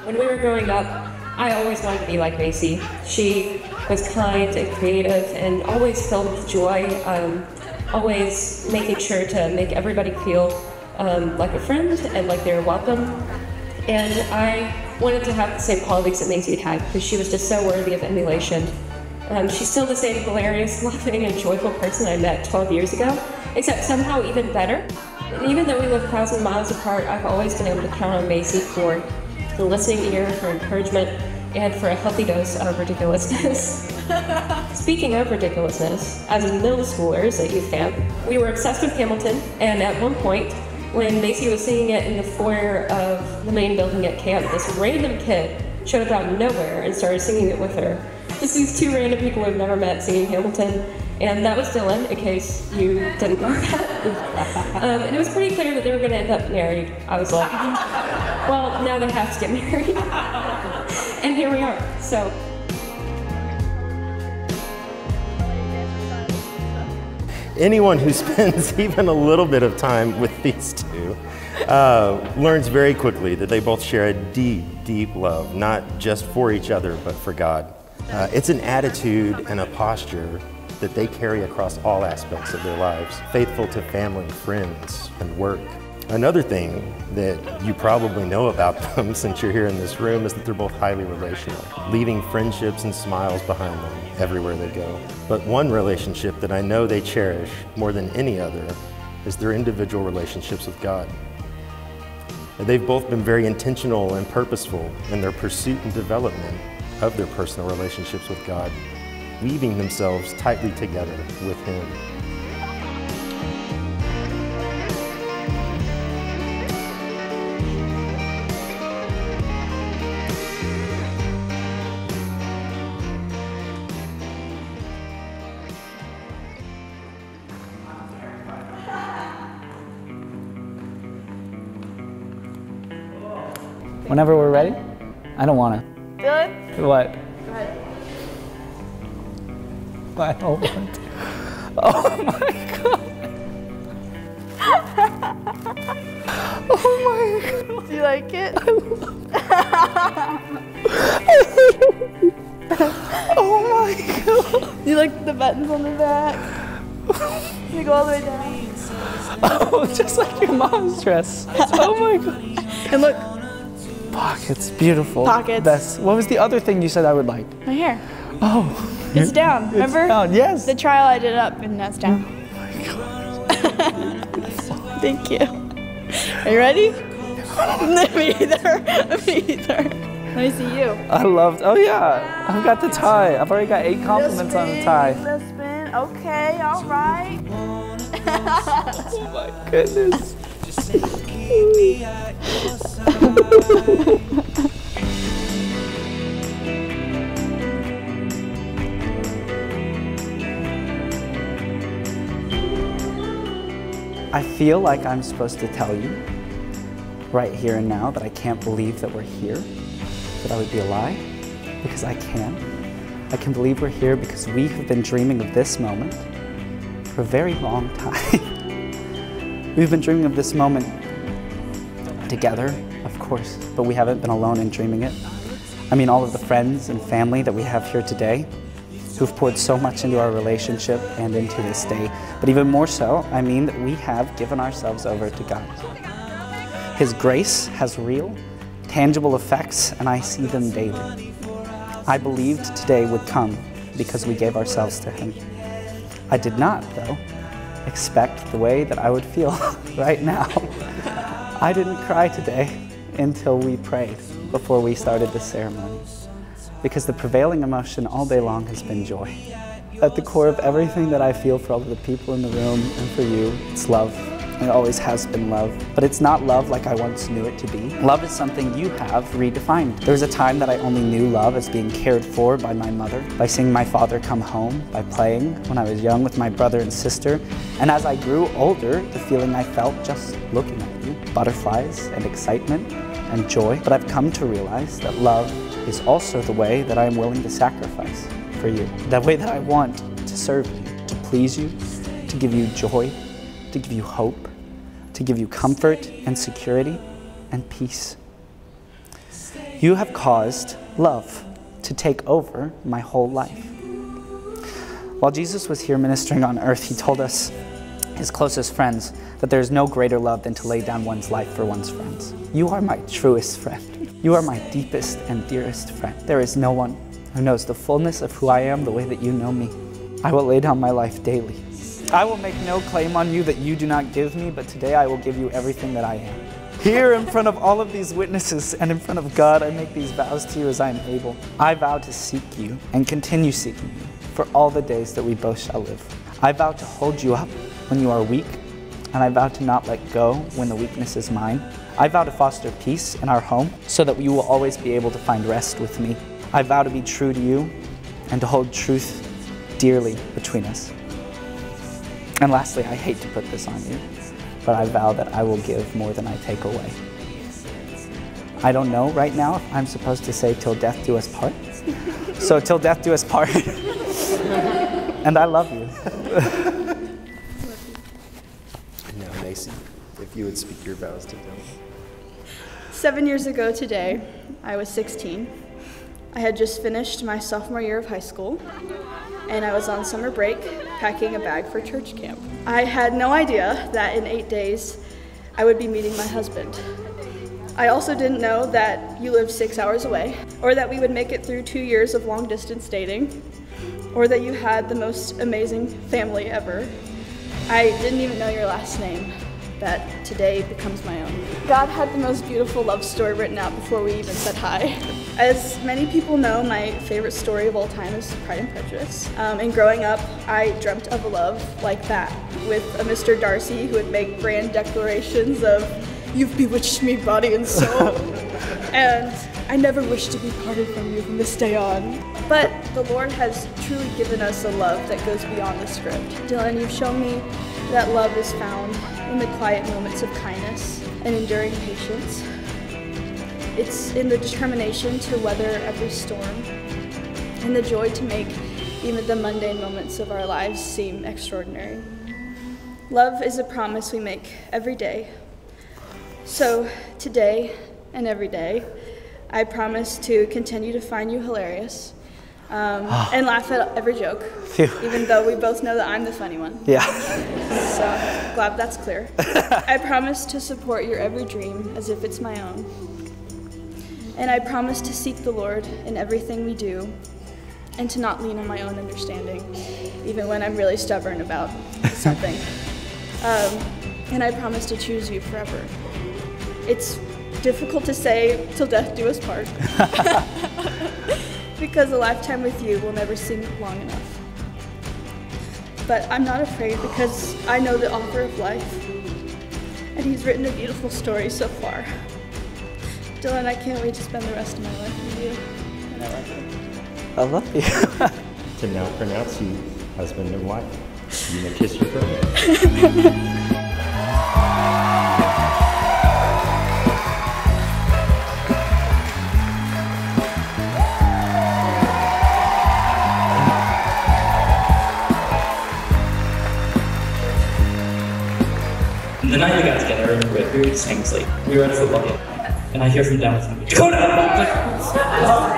When we were growing up, I always wanted to be like Macy. She was kind and creative and always filled with joy, always making sure to make everybody feel like a friend and like they were welcome. And I wanted to have the same qualities that Macy had because she was just so worthy of emulation. She's still the same hilarious, loving, and joyful person I met 12 years ago, except somehow even better. And even though we live 1,000 miles apart, I've always been able to count on Macy for the listening ear, for encouragement, and for a healthy dose of ridiculousness. Speaking of ridiculousness, as middle schoolers at youth camp, we were obsessed with Hamilton, and at one point, when Macy was singing it in the foyer of the main building at camp, this random kid showed up out of nowhere and started singing it with her. Just these two random people we've never met singing Hamilton, and that was Dylan, in case you didn't know that. And it was pretty clear that they were going to end up married. I was like, well, now they have to get married. And here we are, so. Anyone who spends even a little bit of time with these two learns very quickly that they both share a deep, deep love, not just for each other, but for God. It's an attitude and a posture that they carry across all aspects of their lives, faithful to family, friends, and work. Another thing that you probably know about them since you're here in this room is that they're both highly relational, leaving friendships and smiles behind them everywhere they go. But one relationship that I know they cherish more than any other is their individual relationships with God. They've both been very intentional and purposeful in their pursuit and development of their personal relationships with God, weaving themselves tightly together with Him. Whenever we're ready? I don't want to. Good? What? Go ahead. I don't want to. Oh my God. Oh my God. Do you like it? I love Oh my God. Do you like the buttons on the back? You go all the way down. Oh, just like your mom's dress. Oh my God. And look. Pockets, beautiful. Pockets. Best. What was the other thing you said I would like? My hair. Oh. It's down, remember? It's down, yes. The trial I did up and that's down. Oh my God. Thank you. Are you ready? Me either. Me either. Let me see you. I loved, oh yeah. I've got the tie. I've already got 8 compliments on the tie. The spin. Okay, all right. Oh my goodness. I feel like I'm supposed to tell you right here and now that I can't believe that we're here, that I would be a lie, because I can. I can believe we're here because we have been dreaming of this moment for a very long time. We've been dreaming of this moment together, of course, but we haven't been alone in dreaming it. I mean, all of the friends and family that we have here today who've poured so much into our relationship and into this day. But even more so, I mean that we have given ourselves over to God. His grace has real, tangible effects, and I see them daily. I believed today would come because we gave ourselves to Him. I did not, though, expect the way that I would feel right now. I didn't cry today until we prayed before we started the ceremony, because the prevailing emotion all day long has been joy. At the core of everything that I feel for all of the people in the room and for you, it's love. It always has been love, but it's not love like I once knew it to be. Love is something you have redefined. There was a time that I only knew love as being cared for by my mother, by seeing my father come home, by playing when I was young with my brother and sister. And as I grew older, the feeling I felt just looking at you, butterflies and excitement and joy. But I've come to realize that love is also the way that I'm willing to sacrifice for you. The way that I want to serve you, to please you, to give you joy, to give you hope, to give you comfort and security and peace. You have caused love to take over my whole life. While Jesus was here ministering on earth, he told us, his closest friends, that there is no greater love than to lay down one's life for one's friends. You are my truest friend. You are my deepest and dearest friend. There is no one who knows the fullness of who I am the way that you know me. I will lay down my life daily. I will make no claim on you that you do not give me, but today I will give you everything that I am. Here in front of all of these witnesses and in front of God, I make these vows to you as I am able. I vow to seek you and continue seeking you for all the days that we both shall live. I vow to hold you up when you are weak, and I vow to not let go when the weakness is mine. I vow to foster peace in our home so that you will always be able to find rest with me. I vow to be true to you and to hold truth dearly between us. And lastly, I hate to put this on you, but I vow that I will give more than I take away. I don't know right now if I'm supposed to say till death do us part. So till death do us part. And I love you. Now, Macy, if you would speak your vows to Dylan. 7 years ago today, I was 16. I had just finished my sophomore year of high school, and I was on summer break packing a bag for church camp. I had no idea that in 8 days I would be meeting my husband. I also didn't know that you lived 6 hours away, or that we would make it through 2 years of long distance dating, or that you had the most amazing family ever. I didn't even know your last name, that today becomes my own. God had the most beautiful love story written out before we even said hi. As many people know, my favorite story of all time is Pride and Prejudice. And growing up, I dreamt of a love like that, with a Mr. Darcy who would make grand declarations of, "You've bewitched me body and soul," and "I never wish to be parted from you from this day on." But the Lord has truly given us a love that goes beyond the script. Dylan, you've shown me that love is found in the quiet moments of kindness and enduring patience. It's in the determination to weather every storm and the joy to make even the mundane moments of our lives seem extraordinary. Love is a promise we make every day. So today and every day, I promise to continue to find you hilarious and laugh at every joke, even though we both know that I'm the funny one. Yeah. So glad that's clear. I promise to support your every dream as if it's my own. And I promise to seek the Lord in everything we do and to not lean on my own understanding, even when I'm really stubborn about something. And I promise to choose you forever. It's difficult to say till death do us part, because a lifetime with you will never seem long enough. But I'm not afraid because I know the author of life, and he's written a beautiful story so far. Dylan, I can't wait to spend the rest of my life with you, and I love you. I love you. To now pronounce you husband and wife. You may kiss your bride. The night we got together, we were saying sleep. We were at a football game, and I hear from down from Dakota!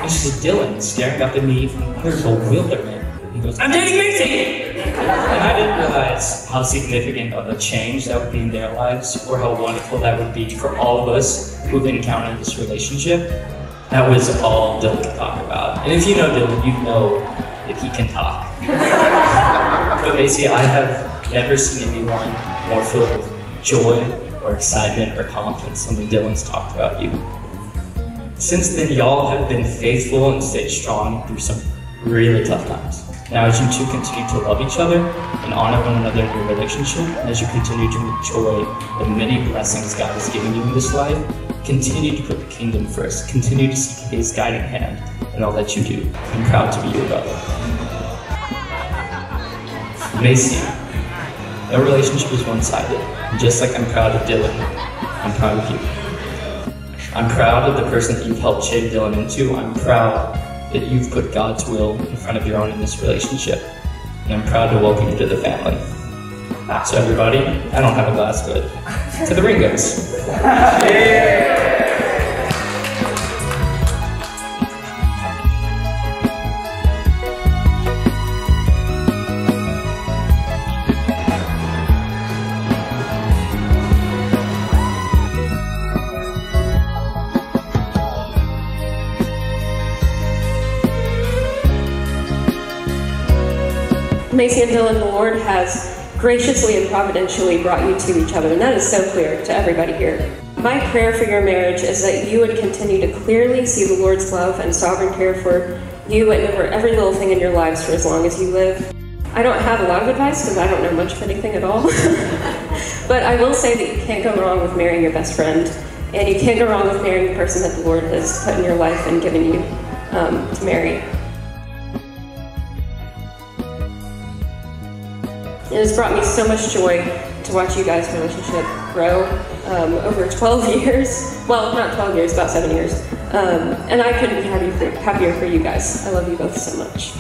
And she's Dylan staring up at me from the bewilderment. He goes, "I'm dating Macy!" And I didn't realize how significant of a change that would be in their lives, or how wonderful that would be for all of us who've encountered this relationship. That was all Dylan could talk about. And if you know Dylan, you know that he can talk. But Macy, I have never seen anyone more filled with joy or excitement or confidence than when Dylan's talked about you. Since then, y'all have been faithful and stayed strong through some really tough times. Now, as you two continue to love each other and honor one another in your relationship, and as you continue to enjoy the many blessings God has given you in this life, continue to put the kingdom first. Continue to seek His guiding hand in all that you do. I'm proud to be your brother. Macy, no relationship is one-sided. Just like I'm proud of Dylan, I'm proud of you. I'm proud of the person that you've helped shape Dylan into. I'm proud that you've put God's will in front of your own in this relationship. And I'm proud to welcome you to the family. So everybody, I don't have a glass, but to the ring goes. Yeah. Macy and Dylan, the Lord has graciously and providentially brought you to each other, and that is so clear to everybody here. My prayer for your marriage is that you would continue to clearly see the Lord's love and sovereign care for you and over every little thing in your lives for as long as you live. I don't have a lot of advice because I don't know much of anything at all, but I will say that you can't go wrong with marrying your best friend, and you can't go wrong with marrying the person that the Lord has put in your life and given you to marry. It has brought me so much joy to watch you guys' relationship grow over 12 years. Well, not 12 years, about 7 years. And I couldn't be happier for you guys. I love you both so much.